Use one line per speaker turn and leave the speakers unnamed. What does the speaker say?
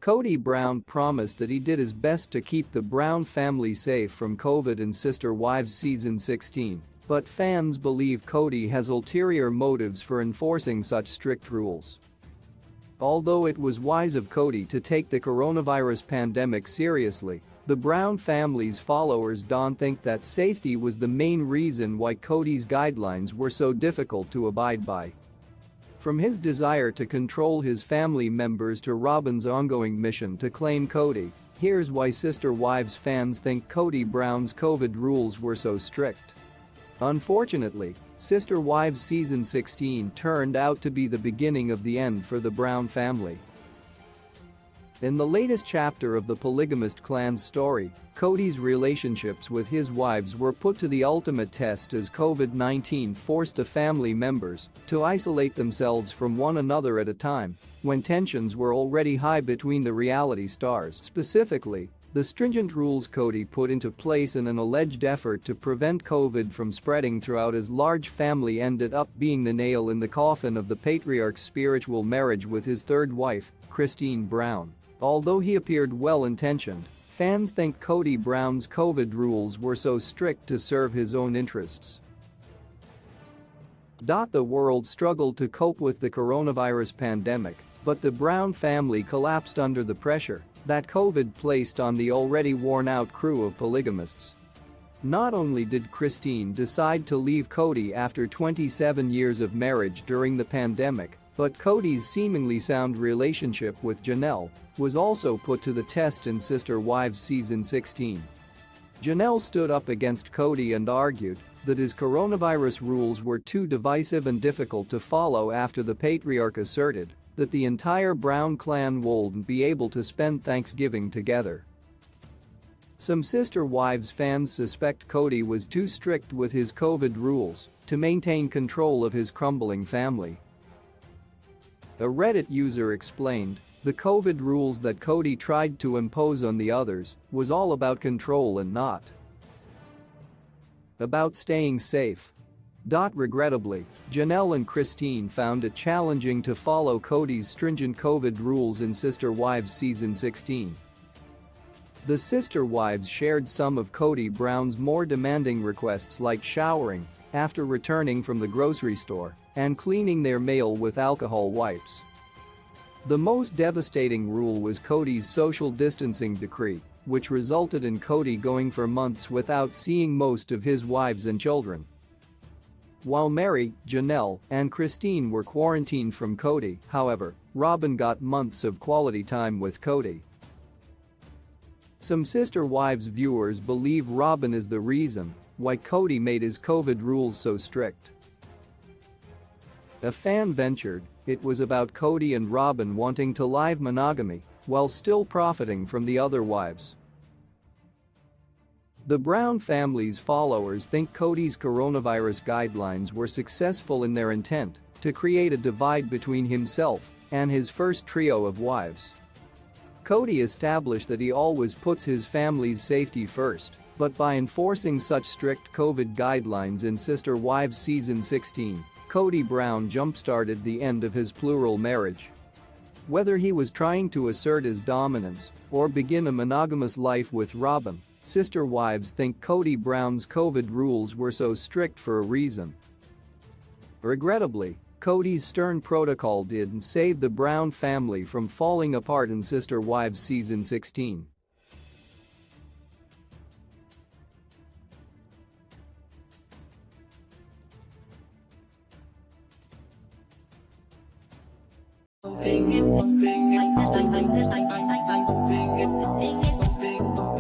Kody Brown promised that he did his best to keep the Brown family safe from COVID in Sister Wives season 16, but fans believe Kody has ulterior motives for enforcing such strict rules. Although it was wise of Kody to take the coronavirus pandemic seriously, the Brown family's followers don't think that safety was the main reason why Kody's guidelines were so difficult to abide by. From his desire to control his family members to Robyn's ongoing mission to claim Kody, here's why Sister Wives fans think Kody Brown's COVID rules were so strict. Unfortunately, Sister Wives season 16 turned out to be the beginning of the end for the Brown family. In the latest chapter of the polygamist clan's story, Kody's relationships with his wives were put to the ultimate test as COVID-19 forced the family members to isolate themselves from one another at a time when tensions were already high between the reality stars. Specifically, the stringent rules Kody put into place in an alleged effort to prevent COVID from spreading throughout his large family ended up being the nail in the coffin of the patriarch's spiritual marriage with his third wife, Christine Brown. Although he appeared well-intentioned, fans think Kody Brown's COVID rules were so strict to serve his own interests. The world struggled to cope with the coronavirus pandemic, but the Brown family collapsed under the pressure that COVID placed on the already worn-out crew of polygamists. Not only did Christine decide to leave Kody after 27 years of marriage during the pandemic, but Kody's seemingly sound relationship with Janelle was also put to the test in Sister Wives season 16. Janelle stood up against Kody and argued that his coronavirus rules were too divisive and difficult to follow after the patriarch asserted that the entire Brown clan wouldn't be able to spend Thanksgiving together. Some Sister Wives fans suspect Kody was too strict with his COVID rules to maintain control of his crumbling family. A Reddit user explained, the COVID rules that Kody tried to impose on the others was all about control and not about staying safe. Regrettably, Janelle and Christine found it challenging to follow Kody's stringent COVID rules in Sister Wives season 16. The Sister Wives shared some of Kody Brown's more demanding requests like showering after returning from the grocery store and cleaning their mail with alcohol wipes. The most devastating rule was Kody's social distancing decree, which resulted in Kody going for months without seeing most of his wives and children. While Mary, Janelle, and Christine were quarantined from Kody, however, Robyn got months of quality time with Kody. Some Sister Wives viewers believe Robyn is the reason why Kody made his COVID rules so strict. A fan ventured, it was about Kody and Robyn wanting to live monogamy while still profiting from the other wives. The Brown family's followers think Kody's coronavirus guidelines were successful in their intent to create a divide between himself and his first trio of wives. Kody established that he always puts his family's safety first, but by enforcing such strict COVID guidelines in Sister Wives season 16, Kody Brown jump-started the end of his plural marriage. Whether he was trying to assert his dominance or begin a monogamous life with Robyn, Sister Wives think Kody Brown's COVID rules were so strict for a reason. Regrettably, Kody's stern protocol didn't save the Brown family from falling apart in Sister Wives season 16.
Hoping it, like this, like this, like this, hoping it, like this,